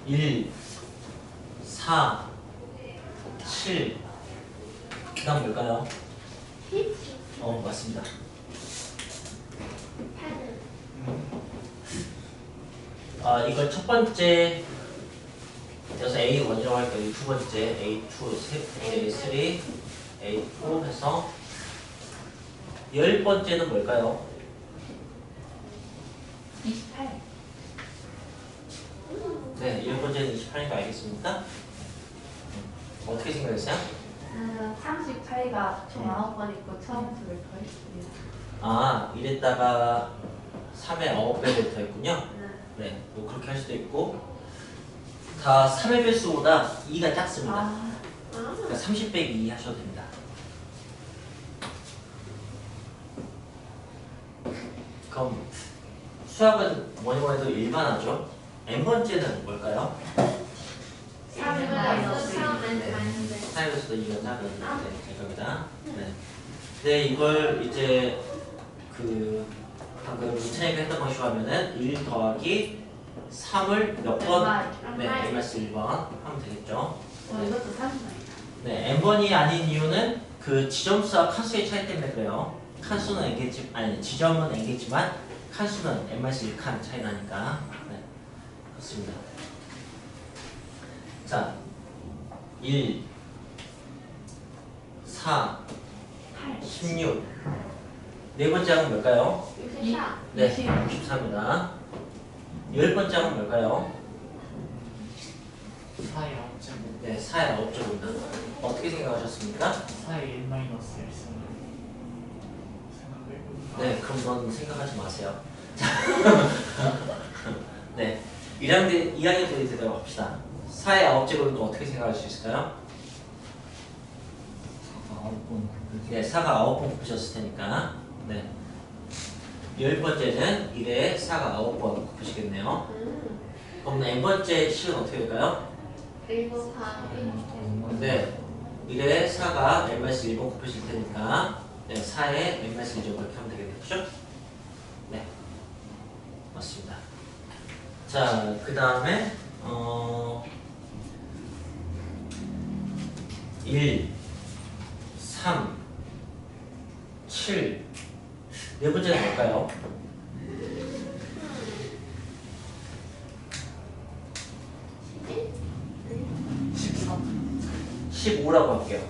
1, 4, 7. 그 다음 뭘까요? 맞습니다. 이걸 첫 번째, 그래서 A1이라고 할게요. 이 두 번째, A2, A3, A4 해서 10번째는 뭘까요? 28. 네, 10번째는 28이니까 알겠습니까? 어떻게 생각했어요? 38가 총 9번 있고 처음부터 더했습니다. 이랬다가 3의 9배를 더했군요. 네, 뭐 그렇게 할 수도 있고 다 3의 배수보다 2가 작습니다. 그러니까 30 빼기 2 하셔도 됩니다. 그럼 수학은 뭐니 뭐니 해도 일반화죠. n번째는 뭘까요? 3은 마이너스 3의 배수도 2가 작은 겁니다. 네. 네, 이걸 이제 방금 이찬이가 했던 것이 하면은 1 더하기 3을 몇 번? 네, n-1번 하면 되겠죠. 이것도 3번이다. 네, n번이 아닌 이유는 그 지점수와 칸수의 차이 때문에 그래요. 칸수는 n겠지, 아니 지점은 n겠지만 칸수는 n-1칸 차이 나니까. 네, 그렇습니다. 자, 1, 4, 16. 네 번째 항은 뭘까요? 24. 네, 64입니다. 10번째 항은 뭘까요? 4의 9제곱. 네, 4의 9제곱입니다. 어떻게 생각하셨습니까? 4의 1 마이너스 1승을 생각해보니까. 네, 그럼 넌 생각하지 마세요. 네, 2학년 때 대답합시다. 4의 9제곱은 또 어떻게 생각할 수 있을까요? 4가 9번. 네, 4가 9번 곱하셨을 테니까. 네. 10번째는 1에 4가 9번 곱하시겠네요. 그럼 n번째 식은 어떻게 될까요? 1 곱하기 네, 1에 4가 n-1번 곱하실 테니까 네, 4에 n-1점 그렇게 하면 되겠네요. 그죠? 네, 맞습니다. 자, 그 다음에 1, 3, 7. 네 번째는 뭘까요? 15라고 할게요.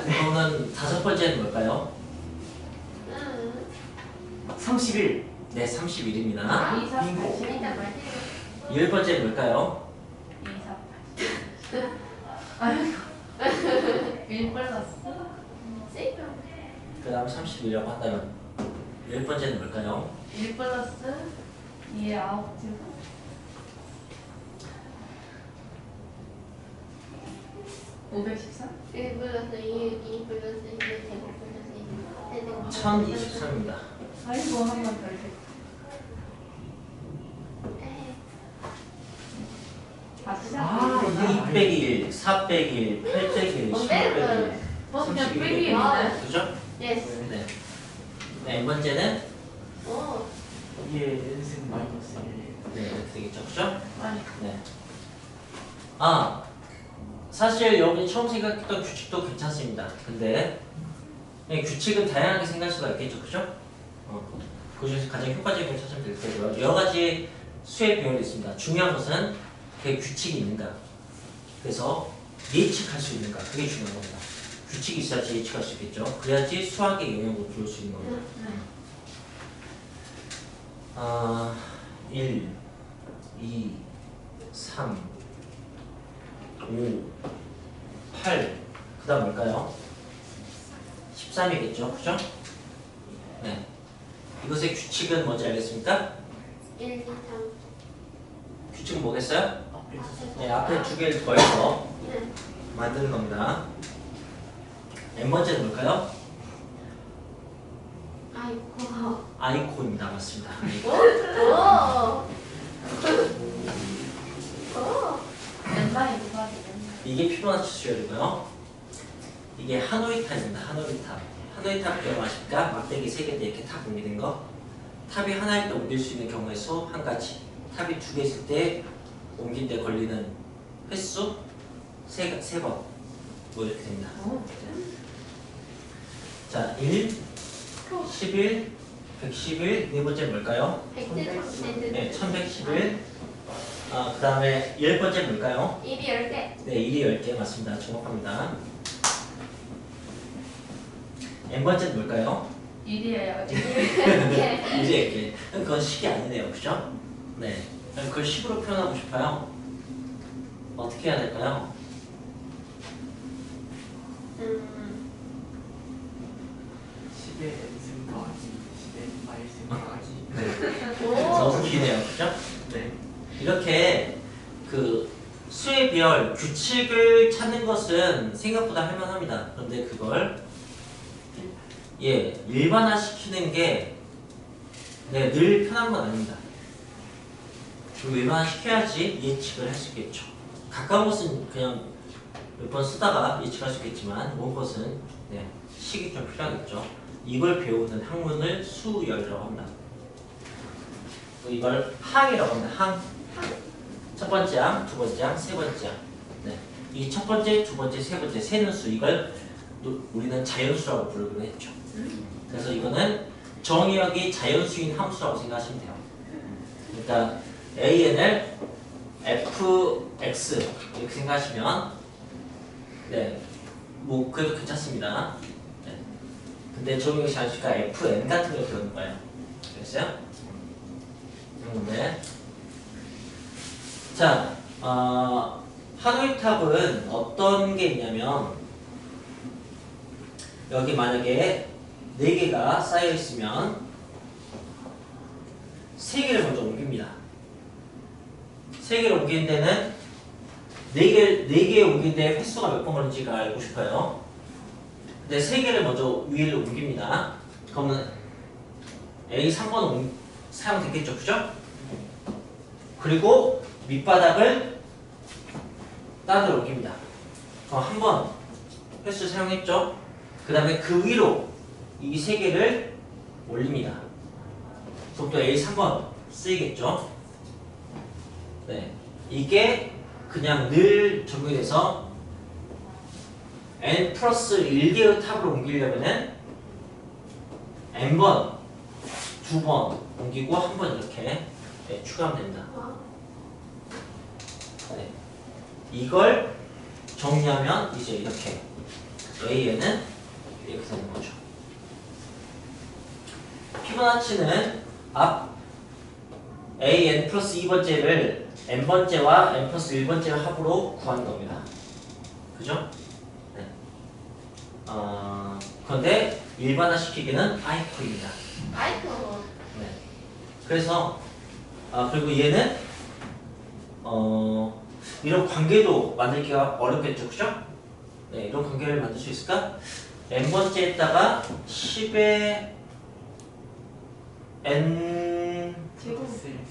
그러면 다섯 번째는 뭘까요? 31. 네, 31입니다. 2, 4, 8. 열 번째는 뭘까요? 2, 4, 8. 아이고. 1 플러스 그 다음 31이라고 한다면 열 번째는 뭘까요? 1 플러스 2의 9제곱 513? 1 플러스 2 플러스 2 제곱 플러스 2 1023입니다. 아이고 한 번 더 이렇게 다시 시작. 2 빼기 1, 4 빼기 1, 8 빼기 1, 15 빼기 1, 그냥 31 빼기 빼기 1. 있네. 그죠? 예스. 네. 네, n번째는 오. 2의 1승 마이너스 1. 네, 이렇게 되겠죠. 그죠? 아니 네. 사실 여기 처음 생각했던 규칙도 괜찮습니다. 근데 네, 규칙은 다양하게 생각할 수가 있겠죠. 그죠? 그 중에서 가장 효과적인 걸 찾으면 될 테고요. 여러 가지 수의 비율이 있습니다. 중요한 것은 그 규칙이 있는가. 그래서 예측할 수 있는가. 그게 중요한 겁니다. 규칙이 있어야지 예측할 수 있겠죠. 그래야지 수학에 영향을 줄 수 있는 겁니다. 1, 2, 3, 5, 8. 그 다음 뭘까요? 13이겠죠. 그죠? 네. 이것의 규칙은 뭔지 알겠습니까? 1, 2, 3. 규칙은 뭐겠어요? 앞에 네, 앞에 두 개를 더해서 네. 만드는 겁니다. n번째는 뭘까요? 아이고. 아이콘입니다. 맞습니다. 오. 오. 왼발이 누가 이게 피보나치 수열이고요. 이게 하노이 탑입니다. 하노이 탑. 하노이 탑 기억하십니까? 막대기 3개인데 이렇게 탑 옮기는 거. 탑이 하나일 때 옮길 수 있는 경우의 수 한 가지. 탑이 두 개 있을 때 옮길 때 걸리는 횟수 세 번. 뭐 이렇게 됩니다. 자, 1, 11, 111, 네 번째 뭘까요? 네, 1111. 그 다음에 10번째 뭘까요? 입이 10개. 네, 1이 10개 맞습니다. 정확합니다. n번째는 뭘까요? 일이에요. 10개. 1이 10개. 그건 식이 아니네요. 그죠? 네. 그걸 식으로 표현하고 싶어요. 어떻게 해야 될까요? 10의 n승 더하기 10의 마일승 더하기 너무 기네요. 그죠? 네. 이렇게 그 수의 비열 규칙을 찾는 것은 생각보다 할만합니다. 그런데 그걸 일반화시키는 게 늘 편한 건 아닙니다. 그리고 일반화시켜야지 예측을 할 수 있겠죠. 가까운 것은 그냥 몇 번 쓰다가 예측할 수 있겠지만 먼 것은 식이 좀 필요하겠죠. 이걸 배우는 학문을 수열이라고 합니다. 이걸 항이라고 합니다. 항. 첫 번째 항, 두 번째 항, 세 번째 항. 이 첫 번째, 두 번째, 세 번째 세는 수 이걸 우리는 자연수라고 부르기로 했죠. 그래서 이거는 정의역이 자연수인 함수라고 생각하시면 돼요. 그러니까 AN을 fx 이렇게 생각하시면 뭐 그래도 괜찮습니다. 근데 정의역이 자연수니까 fn 같은 걸 배우는 거예요. 됐어요? 네. 자, 하노이 탑은 어떤 게 있냐면 여기 만약에 4개가 쌓여 있으면 3개를 먼저 옮깁니다. 3개를 옮기는 데는 4개 옮길 때 횟수가 몇 번 걸리는지가 알고 싶어요. 근데 3개를 먼저 위로 옮깁니다. 그러면 A 3번 사용됐겠죠, 그죠? 그리고 밑바닥을 따로 옮깁니다. 그럼 한 번 횟수 사용했죠? 그 다음에 그 위로 이 3개를 올립니다. 그럼 또 A 3번 쓰이겠죠? 네. 이게 그냥 늘 적용이 돼서 n 플러스 1개의 탑으로 옮기려면은 n번, 2번 옮기고 한 번 이렇게 추가하면 됩니다. 이걸 정리하면 이제 이렇게 AN은 이렇게 되는 거죠. 피보나치는 앞 AN 플러스 2번째를 n번째와 n 플러스 1번째 합으로 구하는 겁니다. 그죠? 네. 그런데 일반화시키기는 아이코입니다. 아이고. 네. 그래서 그리고 얘는 이런 관계도 만들기가 어렵겠죠, 그죠? 네, 이런 관계를 만들 수 있을까? n번째에다가 10의 n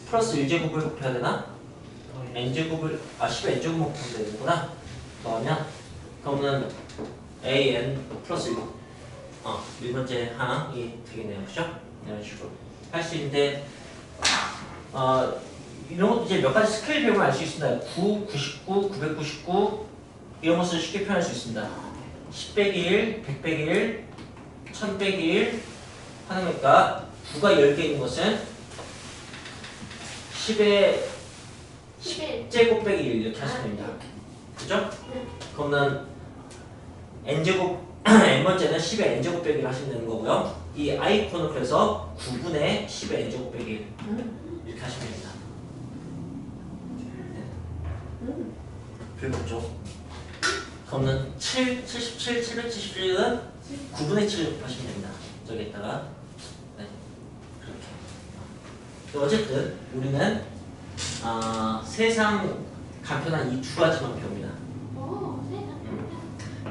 플러스 1제곱을 곱해야 되나? n제곱을 10의 n제곱만 곱하면 되는구나. 더하면 그러면 an 플러스 1번째 항이 되겠네요, 그죠? 이런 식으로 할 수 있는데 이런 것도 이제 몇 가지 스케일 배우면 알 수 있습니다. 9, 99, 999 이런 것을 쉽게 표현할 수 있습니다. 10 빼기 1, 100 빼기 1, 1000 빼기 1 하는 거니까 9가 10개 있는 것은 10의 10제곱 빼기 1 이렇게 하시면 됩니다. 그죠? 그러면 n제곱 n번째는 10의 n제곱 빼기 1 하시면 되는 거고요. 이 아이콘은 그래서 9분의 10의 n제곱 빼기 1 이렇게 하시면 됩니다. 그렇죠. 그러면 77, 777은 9분의 7을 곱하시면 됩니다. 저기에다가 그렇게. 어쨌든 우리는 세상 간편한 이 2가지만 배웁니다.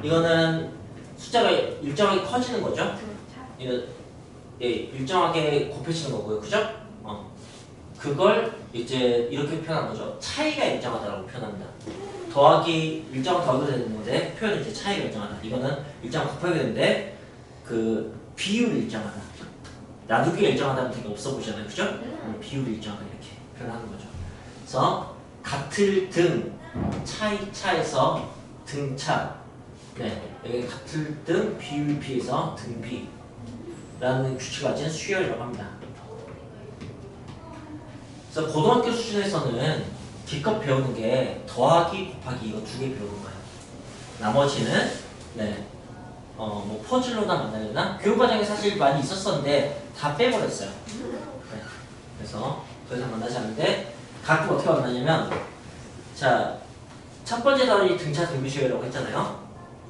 이거는 숫자가 일정하게 커지는 거죠. 이거 일정하게 곱해지는 거고요, 그죠? 그걸 이제 이렇게 표현한 거죠. 차이가 일정하다라고 표현합니다. 더하기 일정 더하기 되는 건데 표현은 이제 차이가 일정하다. 이거는 일정 곱하기 되는데 그 비율이 일정하다. 나누기가 일정하다는 되게 없어 보이잖아요, 그죠? 비율이 일정하다 이렇게 표현하는 거죠. 그래서 같을 등 차에서 등차. 네, 여기 같을 등 비율비에서 등비라는 규칙을 가진 수열이라고 합니다. 그래서 고등학교 수준에서는 기껏 배우는 게 더하기 곱하기 이거 2개 배우는 거예요. 나머지는 네, 뭐 퍼즐로나 만나려나 교육과정에 사실 많이 있었었는데 다 빼버렸어요. 네, 그래서 더 이상 만나지 않는데 가끔 어떻게 만나냐면 자, 첫 번째 단원이 등차 등비수열이라고 했잖아요.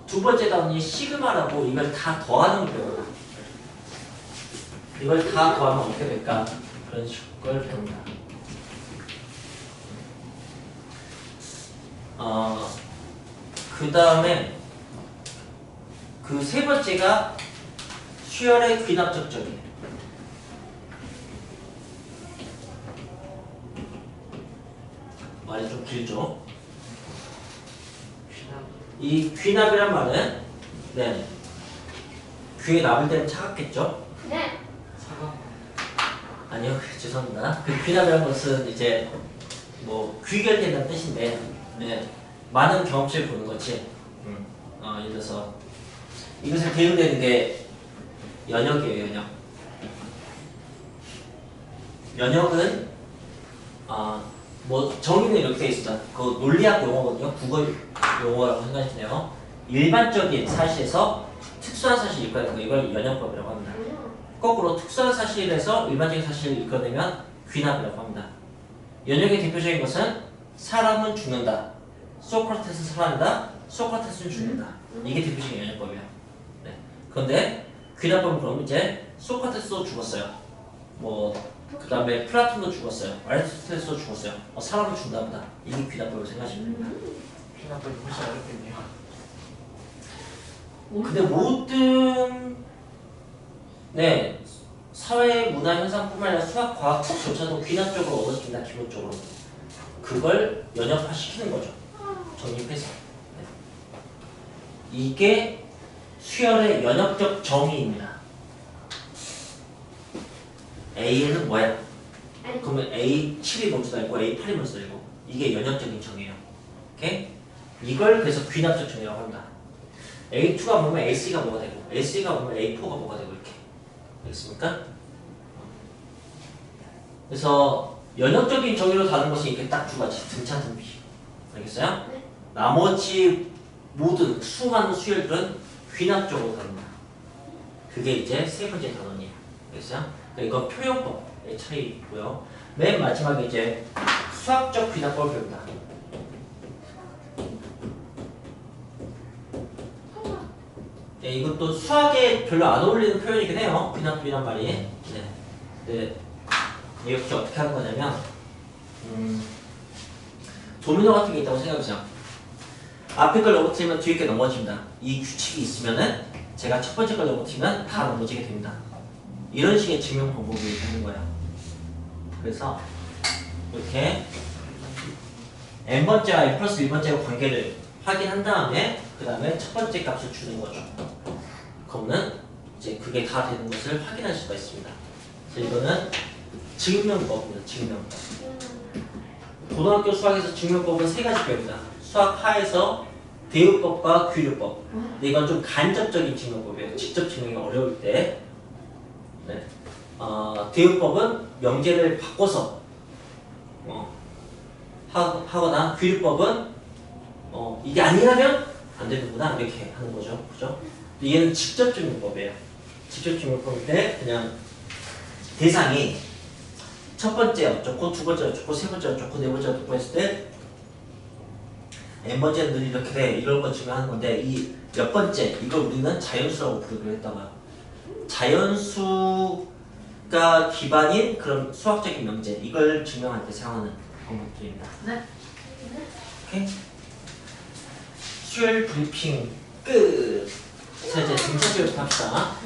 두 번째 단원이 시그마라고 이걸 다 더하는 걸 배워요. 이걸 다 더하면 어떻게 될까? 그런 걸 배운다. 그 다음에 그 세 번째가 수열의 귀납적적이에요. 말이 좀 길죠? 이 귀납이란 말은 네, 귀에 납을 대면 차갑겠죠? 네. 사과. 아니요, 죄송합니다. 그 귀납이라는 것은 이제 뭐 귀결된다는 뜻인데 네, 많은 경험치를 보는 거지. 예를 들어서 이것을 대응되는 게 연역이에요, 연역. 연역은 뭐 정의는 이렇게 돼 있습니다. 그 논리학 용어거든요. 국어 용어라고 생각하시네요. 일반적인 사실에서 특수한 사실을 이끌어내는 거 이걸 연역법이라고 합니다. 거꾸로 특수한 사실에서 일반적인 사실을 이끌어내면 귀납이라고 합니다. 연역의 대표적인 것은 사람은 죽는다. 소크라테스는 살아난다. 소크라테스는 죽는다. 이게 대표적인 연역법이에요. 네. 그런데 귀납법은 그럼 이제 소크라테스도 죽었어요. 뭐 그 다음에 플라톤도 죽었어요. 아리스토텔레스도 죽었어요. 사람은 죽나 보다. 이게 귀납법을 생각하시면 됩니다. 피나법이 훨씬 어렵겠네요. 근데 모든 네 사회 문화 현상뿐만 아니라 수학 과학 쪽조차도 귀납적으로 얻어집니다. 기본적으로 그걸 연역화시키는 거죠. 정립해서 네. 이게 수열의 연역적 정의입니다. A는 뭐야? 그러면 A7이 먼저 달고 A8이 먼저 달고 이게 연역적인 정의예요. 오케이? 이걸 그래서 귀납적 정의라고 합니다. A2가 보면 AC가 뭐가 되고 AC가 보면 A4가 뭐가 되고 이렇게 알겠습니까? 그래서 연역적인 정의로 다른 것은 이렇게 딱 두 가지 등차 등비 알겠어요? 네. 나머지 모든 수많은 수열들은 귀납적으로 다릅니다. 그게 이제 세 번째 단원이에요. 알겠어요? 이건 표현법의 차이고요. 맨 마지막에 이제 수학적 귀납법을 배웁니다. 네, 이것도 수학에 별로 안 어울리는 표현이긴 해요. 귀납법이란 말이. 네. 네. 이게 어떻게 하는 거냐면 도미노 같은 게 있다고 생각해보세요. 앞에 걸 넘어뜨리면 뒤에 게 넘어집니다. 이 규칙이 있으면은 제가 첫 번째 걸 넘어뜨리면 다 넘어지게 됩니다. 이런 식의 증명 방법이 되는 거예요. 그래서 이렇게 n번째와 n 플러스 1번째의 관계를 확인한 다음에 그 다음에 첫 번째 값을 주는 거죠. 그러면 이제 그게 다 되는 것을 확인할 수가 있습니다. 그래서 이거는 증명법입니다. 증명법. 고등학교 수학에서 증명법은 세 가지 배웁니다. 수학 하에서 대우법과 규류법. 근데 이건 좀 간접적인 증명법이에요. 직접 증명이 어려울 때. 네. 대우법은 명제를 바꿔서 하거나 규류법은 이게 아니라면 안 되는구나 이렇게 하는 거죠. 그죠? 얘는 직접 증명법이에요. 직접 증명법인데 그냥 대상이 첫 번째 어쩌고 두 번째 어쩌고 세 번째 어쩌고 네 번째 어쩌고 했을 때 n번째는 늘 이렇게 돼 이런 거 증명하는 건데 이 몇 번째 이걸 우리는 자연수라고 부르기로 했다고요. 자연수가 기반인 그런 수학적인 명제 이걸 증명할 때 사용하는 방법들입니다. 네. 오케이? 수열 브리핑 끝! 자 이제 등차 수열부터 합시다.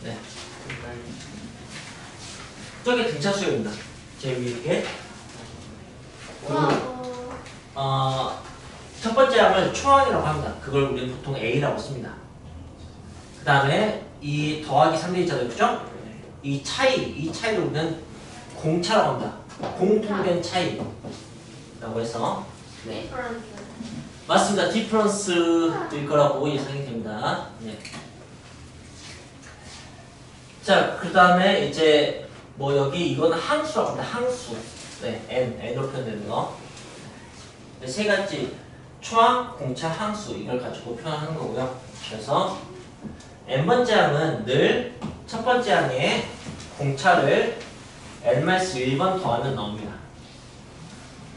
네. 저게 등차 수열입니다. 제일 위에 게 첫 번째 함을 초항이라고 합니다. 그걸 우리는 보통 A라고 씁니다. 그 다음에 이 더하기 3대 있잖아요. 그죠? 이 차이를 우리는 공차라고 합니다. 공통된 차이라고 해서 네. 디퍼런스. 맞습니다. 디퍼런스일 거라고 예상이 됩니다. 네. 자, 그 다음에 이제 뭐 여기 이거는 항수라고 합니다. 항수. 네, n으로 표현되는 거. 네, 세 가지 초항, 공차, 항수 이걸 가지고 표현하는 거고요. 그래서 n번째 항은 늘 첫 번째 항에 공차를 n-1번 더하면 나옵니다.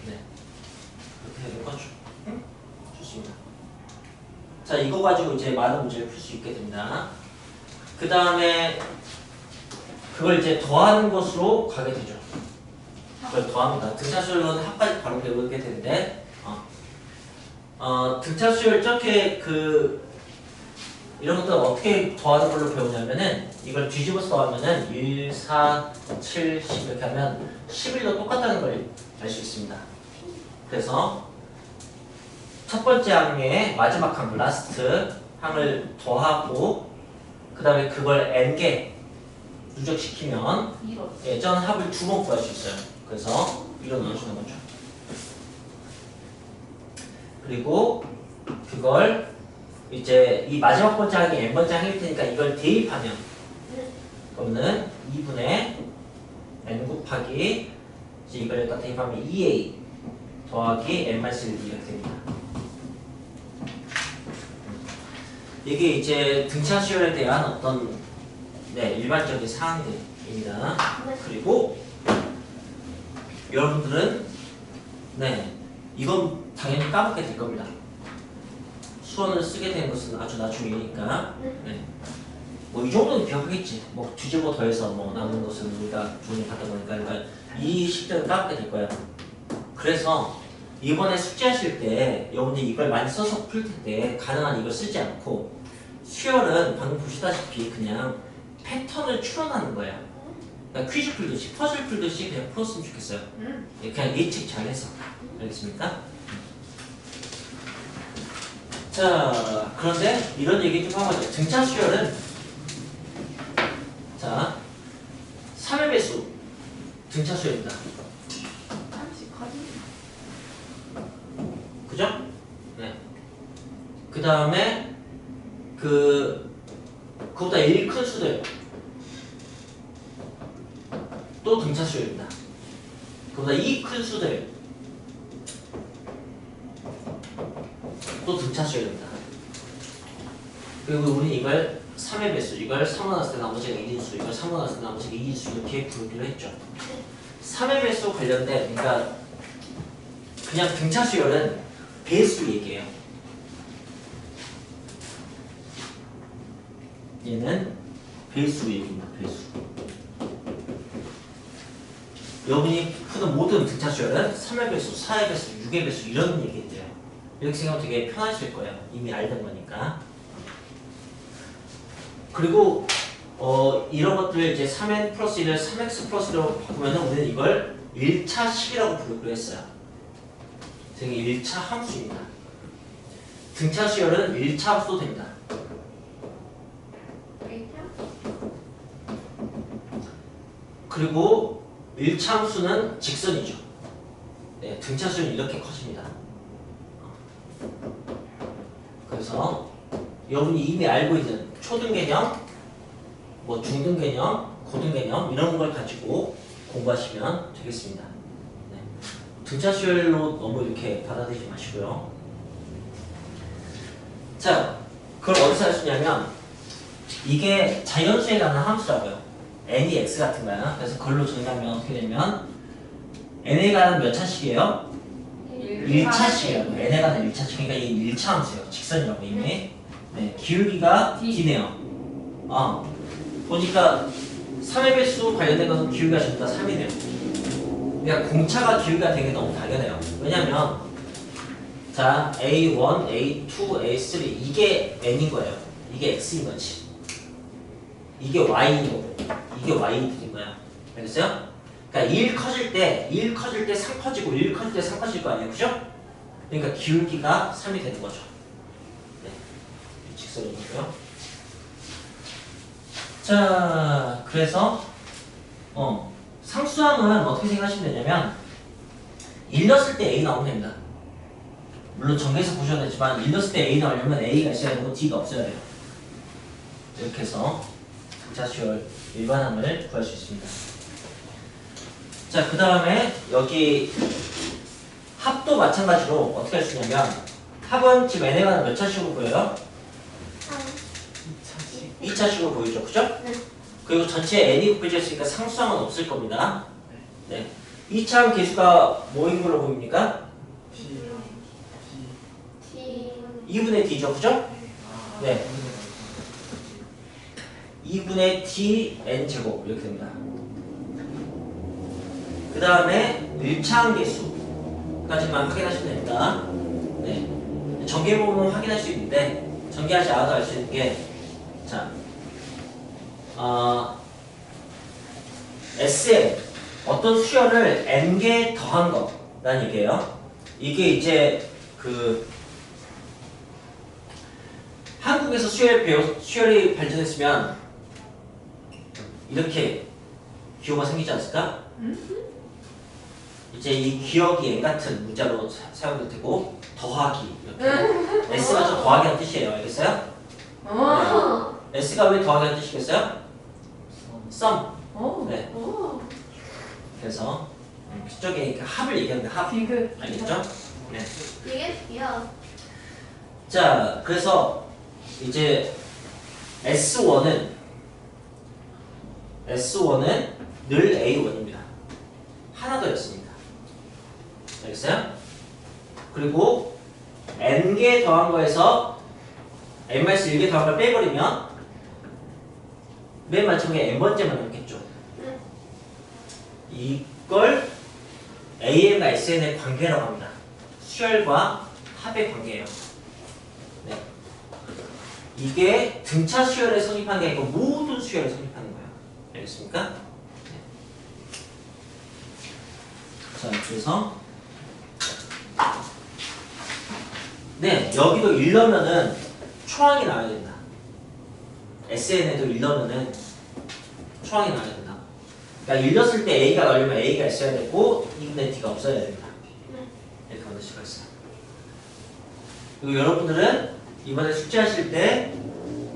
네, 그렇게 되는 거죠. 응? 좋습니다. 자, 이거 가지고 이제 많은 문제를 풀 수 있게 됩니다. 그 다음에 그걸 이제 더하는 것으로 가게 되죠. 그걸 더합니다. 등차수열로는 합까지 바로 배우게 되는데, 등차수열 저렇게 이런 것들 어떻게 더하는 걸로 배우냐면은 이걸 뒤집어서 더하면은 1, 4, 7, 10 이렇게 하면 11도 똑같다는 걸 알 수 있습니다. 그래서 첫 번째 항의 마지막 항, 라스트 항을 더하고 그 다음에 그걸 n개 누적시키면 이로. 예전 합을 2번 구할 수 있어요. 그래서 위로 넣어주는 거죠. 그리고 그걸 이제 이 마지막 번째 항이 n번째 항일 테니까 이걸 대입하면 그러면은 2분의 n 곱하기 이제 이걸 여기다 대입하면 2a 더하기 n-1 이렇게 됩니다. 이게 이제 등차 수열에 대한 어떤 일반적인 사항들입니다. 그리고 여러분들은 이건 당연히 까먹게 될 겁니다. 수원을 쓰게 된 것은 아주 나중이니까 뭐 이 정도는 기억하겠지. 뭐 뒤집어 더해서 뭐 남는 것은 우리가 종이 받다 보니까 그러니까 이 식들은 까먹게 될 거예요. 그래서 이번에 숙제하실 때 여러분들이 이걸 많이 써서 풀 텐데 가능한 이걸 쓰지 않고 수열은 방금 보시다시피 그냥 패턴을 추론하는 거예요. 그러니까 퀴즈 풀듯이 퍼즐 풀듯이 그냥 풀었으면 좋겠어요. 그냥 예측 잘해서. 알겠습니까? 자, 그런데 이런 얘기 좀 하고 있죠. 등차 수열은 자 3의 배수 등차 수열입니다. 30 커지. 그죠? 네. 그 다음에 그보다 1 큰 수들 또 등차 수열입니다. 그보다 2 큰 수들 또 등차 수열입니다. 그리고 우리 이걸 3의 배수, 이걸 3로 나눴을 때 나머지가 1인수, 이걸 3로 나눴을 때 나머지가 2인수 이렇게 부르기로 했죠. 3의 배수 관련된 그러니까 그냥 등차 수열은 배수 얘기예요. 얘는 배수 얘기입니다. 배수. 여러분이 푸는 모든 등차 수열은 3의 배수, 4의 배수, 6의 배수 이런 얘기인데요. 이렇게 생각하면 되게 편하실 거예요. 이미 알던 거니까. 그리고 이런 것들 이제 3n 플러스 1을 3x 플러스 1로 바꾸면 우리는 이걸 1차식이라고 부르기로 했어요. 되게 1차 함수입니다. 등차 수열은 1차 함수도 됩니다. 그리고 1차 함수는 직선이죠. 네, 등차 수열은 이렇게 커집니다. 그래서 여러분이 이미 알고 있는 초등 개념, 뭐 중등 개념, 고등 개념 이런 걸 가지고 공부하시면 되겠습니다. 네. 등차 수열로 너무 이렇게 받아들이지 마시고요. 자, 그걸 어디서 할 수 있냐면 이게 자연수에 관한 함수라고요. n이 x 같은 거야. 그래서 그걸로 정리하면 어떻게 되면 n에 관한 몇 차식이에요? 1차식이라고. n에 관한 1차식. 그러니까 이 1차 함수예요. 직선이라고 이미. 네, 기울기가 d네요. 보니까 3의 배수 관련된 것은 기울기가 전부 다 3이네요. 그러니까 공차가 기울기가 되게 너무 당연해요. 왜냐면 자 A1, A2, A3 이게 n인 거예요. 이게 x인 거지. 이게 y인 거고 이게 y인 거야. 알겠어요? 그러니까 1 커질 때 3 커지고 1 커질 때 3 커질 거 아니에요. 그죠? 그러니까 기울기가 3이 되는 거죠. 네. 직선인 거고요. 자, 그래서 상수항은 어떻게 생각하시면 되냐면 일렀을 때 A 나오면 됩니다. 물론 전개해서 보셔야 되지만 일렀을 때 A 나오려면 A가 있어야 되고 D가 없어야 돼요. 이렇게 해서 등차수열 일반항을 구할 수 있습니다. 자, 그 다음에 여기 합도 마찬가지로 어떻게 할 수 있냐면 합은 지금 n에가 몇 차식으로 보여요? 2차식으로 보이죠, 그죠? 네. 그리고 전체 n이 곱해져 있으니까 상수항은 없을 겁니다. 네. 2차항 개수가 뭐인 걸로 보입니까? T 2분의 d죠, 그죠? 네. 2분의 d n 제곱 이렇게 됩니다. 그 다음에 1차항 개수까지만 확인하시면 됩니다. 네. 전개 부분은 확인할 수 있는데 전개하지 않아도 알 수 있는 게 자, S에 어떤 수열을 n개 더한 거라는 얘기예요. 이게 이제 그 한국에서 수열이 발전했으면 이렇게 기호가 생기지 않았을까? 이제 이 기억이 n 같은 문자로 사용될 테고 더하기 이렇게 S가 좀 더하기라는 뜻이에요. 알겠어요? 네. S가 왜 더하기라는 뜻이겠어요? sum. 네. 그래서 그쪽에 이렇게 합을 얘기하는데 합. 알겠죠? 네. 이게 D야. 자, 그래서 이제 S1은 늘 A1입니다. 하나 더였습니다. 알겠어요? 그리고 n개 더한 거에서 n-1개 더한 걸 빼버리면 맨 마지막에 n번째만 남겠죠. 이걸 AN과 SN의 관계라고 합니다. 수열과 합의 관계예요. 네. 이게 등차 수열에 성립하는 게 아니고 모든 수열에 성립하는 거예요. 알겠습니까? 네. 자, 그래서 네, 여기도 일러면은 초항이 나와야 된다. SN에도 일러면은 초항이 나와야 된다. 그러니까 일렀을 때 A가 나오려면 A가 있어야 되고 2분의 D가 없어야 된다. 이렇게 만들 수가 있어요. 그리고 여러분들은 이번에 숙제하실 때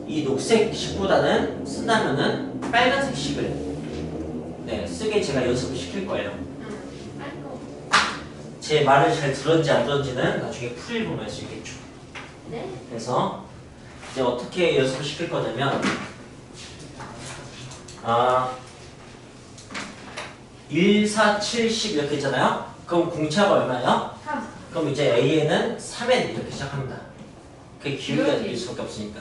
이 녹색 식보다는 쓴다면은 빨간색 식을 네, 쓰게 제가 연습을 시킬 거예요. 제 말을 잘 들었는지 안 들었는지는 나중에 풀이를 보면 알 수 있겠죠. 네. 그래서 이제 어떻게 연습을 시킬 거냐면 1, 4, 7, 10 이렇게 있잖아요. 그럼 공차가 얼마예요? 3. 그럼 이제 A에는 3n 이렇게 시작합니다. 그게 기울기가 될 수밖에 없으니까.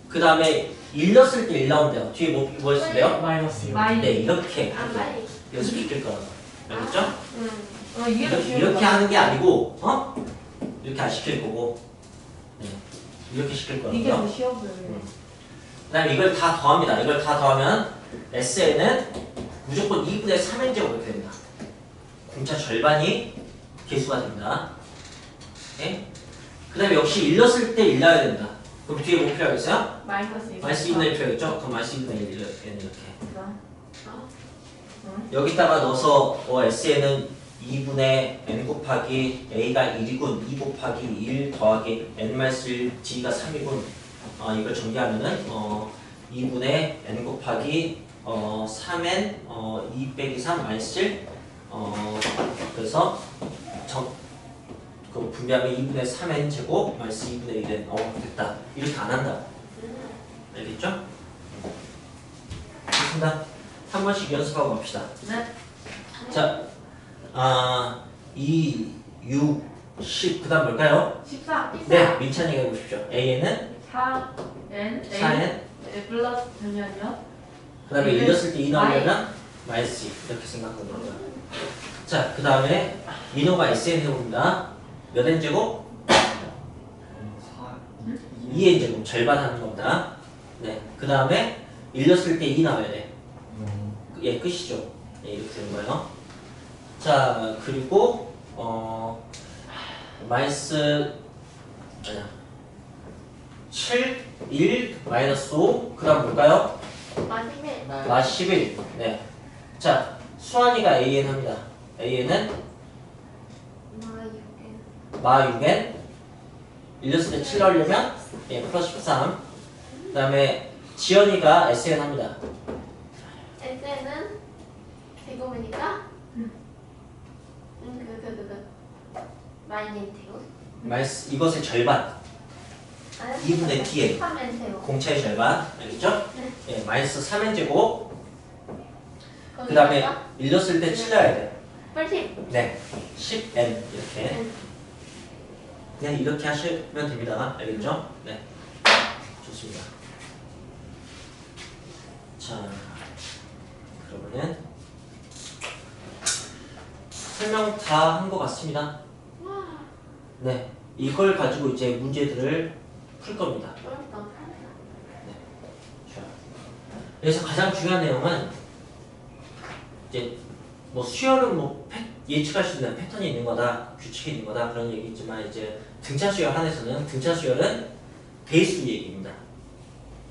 그 다음에 일렀을 때 1 나온대요. 뒤에 뭐 했을래요? 마이너스 6. 네, 이렇게 아, 빨리. 연습시킬 거라고. 알겠죠? 이게 더 쉬운 이렇게 거야. 하는 게 아니고, 이렇게 안 시킬 거고, 네. 이렇게 시킬 이게 거라고요. 더 쉬워 보여요. 그 다음에 이걸 다 더합니다. 이걸 다 더하면 SN은 무조건 2분의 3n제곱 이렇게 됩니다. 공차 절반이 개수가 됩니다. 네? 그 다음에 역시 일렀을 때 일러야 됩니다. 그럼 뒤에 뭐 필요하겠어요? 마이너스 2. 마이너스 2분의 1 필요하겠죠? 그럼 마이너스 2분의 1 이렇게. 응? 여기다가 넣어서 SN은 2분의 n 곱하기 a가 1이군 2 곱하기 1 더하기 n-1 d가 3이군 이걸 정리하면은 2분의 n 곱하기 3n 2 빼기 3 마이너스 7 그래서 그 분배하면 2분의 3n 제곱 마이너스 2분의 1n 됐다. 이렇게 안 한다. 알겠죠? 좋습니다. 한 번씩 연습하고 갑시다. 네. 자, 2, 6, 10, 그 다음 뭘까요? 14. 네, 민찬이가 해보십시오. A는 4n 4n, 플러스 되면요. 그 다음에 일렀을 때 2 나오려면 마이너스 2 이렇게 생각하는 거예요. 자, 그 다음에 민호가 SN 해봅니다. 몇 n제곱? 2n제곱, 절반 하는 겁니다. 네, 그 다음에 일렀을 때 2 나와야 돼. 예, 끝이죠. 네, 이렇게 되는 거예요. 자, 그리고 마이너스 7, 1, 마이너스 5, 그 다음 뭘까요? 마지막에 마 11. 네. 자, 수환이가 AN 합니다. AN은 마 6n 1렸을 때 7 넣으려면 예, 플러스 13. 그 다음에 지연이가 SN 합니다. SN은 제곱이니까 마이너스 제곱. 마이너스 이것의 절반. 2분의 Tn. 3n 제곱. 공차의 절반. 알겠죠? 네. 예, 마이너스 3n 제곱. 그 다음에 1렸을 때 7 넣어야 돼. 80. 네. 10n 이렇게. 그냥 이렇게 하시면 됩니다. 알겠죠? 네. 좋습니다. 자, 그러면은 설명 다 한 것 같습니다. 네. 이걸 가지고 이제 문제들을 풀 겁니다. 자, 그래서 가장 중요한 내용은 이제 뭐 수열은 뭐 예측할 수 있는 패턴이 있는 거다, 규칙이 있는 거다 그런 얘기지만 이제 등차 수열 한에서는 등차 수열은 배수 얘기입니다.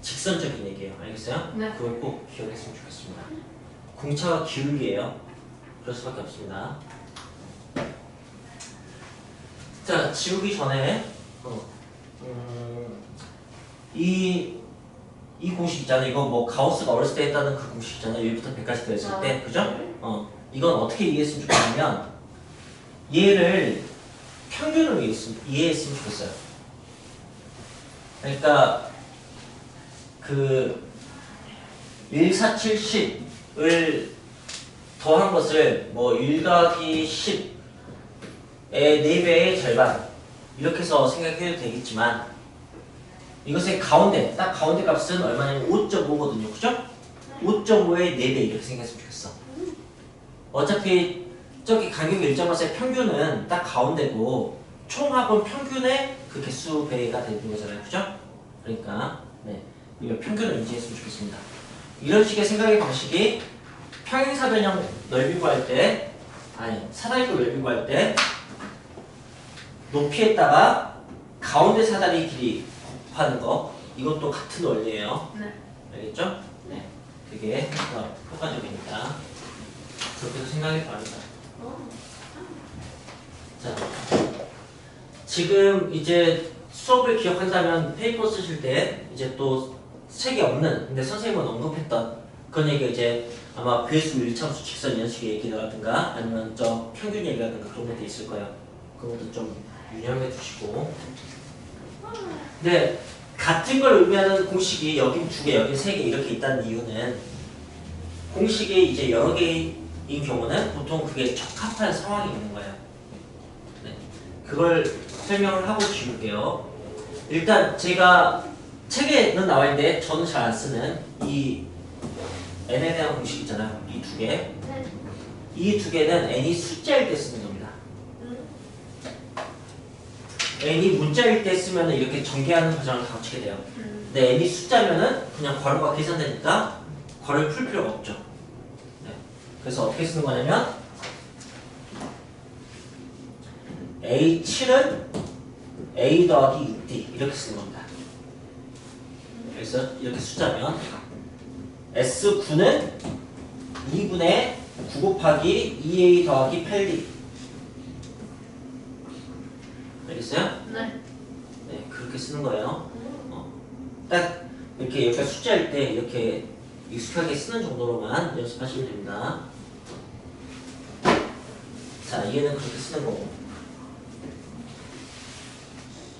직선적인 얘기예요. 알겠어요? 네. 그걸 꼭 기억했으면 좋겠습니다. 공차가 기울기예요. 그럴 수밖에 없습니다. 자, 지우기 전에 이 공식 있잖아요. 이거 뭐 가우스가 어렸을 때 했다는 그 공식 있잖아요. 1부터 100까지 더했을 때, 그죠? 이건 어떻게 이해했으면 좋겠냐면 얘를 평균으로 이해했으면 좋겠어요. 그러니까 그 1, 4, 7, 10을 더한 것을 뭐 1 더하기 10의 4배의 절반 이렇게 해서 생각해도 되겠지만 이것의 가운데, 딱 가운데 값은 얼마냐면 5.5거든요. 그죠? 5.5의 4배 이렇게 생각했으면 좋겠어. 어차피 저기 간격이 일정하세 평균은 딱 가운데고 총합은 평균의 그 개수 배가 되는 거잖아요. 그죠? 그러니까 네, 이거 평균을 인지했으면 좋겠습니다. 이런 식의 생각의 방식이 평행사변형 넓이 구할 때 사다리꼴 넓이 구할 때 높이에다가 가운데 사다리 길이 곱하는 거 이것도 같은 원리예요. 네. 알겠죠? 네, 그게 효과적이니까 그렇게도 생각이 바랍니다. 자, 지금 이제 수업을 기억한다면 페이퍼 쓰실 때 이제 또 책이 없는 근데 선생님은 언급했던 그런 얘기가 이제 아마 배수 1참수 직선 연식의 얘기라든가 아니면 저 평균 얘기라든가 그런 것도 있을 거예요. 그런 것도 좀 유념해 두시고. 근데 같은 걸 의미하는 공식이 여긴 2개, 여긴 3개 이렇게 있다는 이유는 공식이 이제 여러 개인 경우는 보통 그게 적합한 상황이 있는 거예요. 네. 그걸 설명을 하고 지울게요. 일단 제가 책에는 나와 있는데 저는 잘 안 쓰는 이 n에 대한 공식 있잖아요. 이 2개. 이 2개는 n이 숫자일 때 쓰는 겁니다. n이 문자일 때 쓰면 이렇게 전개하는 과정을 다 거치게 돼요. 근데 n이 숫자면은 그냥 괄호가 계산되니까 괄호를 풀 필요가 없죠. 네. 그래서 어떻게 쓰는 거냐면 A7은 A 더하기 6D 이렇게 쓰는 겁니다. 그래서 이렇게 숫자면 S9는 2분의 9 곱하기 2A 더하기 8D 알겠어요? 네. 네, 그렇게 쓰는 거예요. 딱 이렇게 여기가 숫자일 때 이렇게 익숙하게 쓰는 정도로만 연습하시면 됩니다. 자, 얘는 그렇게 쓰는 거고.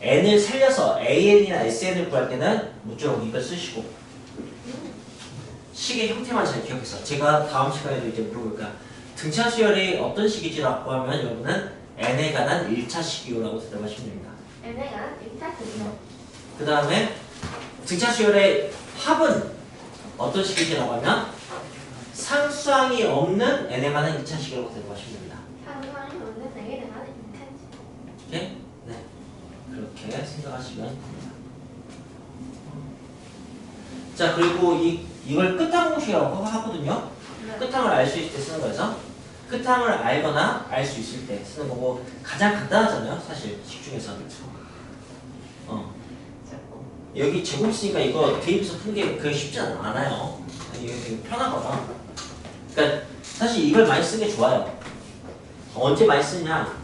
n을 살려서 an이나 sn을 구할 때는 무조건 이걸 쓰시고 식의 형태만 잘 기억해서 제가 다음 시간에도 이제 물어볼 거야. 등차 수열이 어떤 식이지라고 하면 여러분은 n에 관한 1차식이요라고 대답하시면 됩니다. n에 관한 1차식이요. 그 다음에 등차 수열의 합은 어떤 식이지라고 하면 상수항이 없는 n에 관한 2차식이라고 대답하시면 됩니다. 상관이 없는 n에 관한 2차식. 오케이? 네. 그렇게 생각하시면 됩니다. 자, 그리고 이걸 끝항 공식이라고 하거든요. 네. 끝항을 알 수 있을 때 쓰는 거여서 끝항을 알거나 알 수 있을 때 쓰는 거고 가장 간단하잖아요. 사실 식 중에서. 여기 제곱 있으니까 이거 대입해서 푸는 게 그게 쉽지 않아요. 이게 되게 편하거나. 그러니까 사실 이걸 많이 쓰는 게 좋아요. 언제 많이 쓰냐?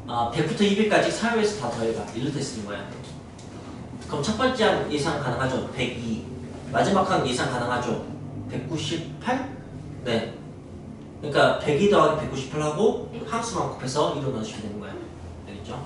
100부터 200까지 사회에서 다 더해봐. 이럴 때 쓰는 거야. 그럼 첫 번째 항 예상 가능하죠? 102. 마지막 항 예상 가능하죠? 198? 네. 그러니까 102 더하기 198하고 항수만 곱해서 1로 넣으시면 되는 거야. 알겠죠?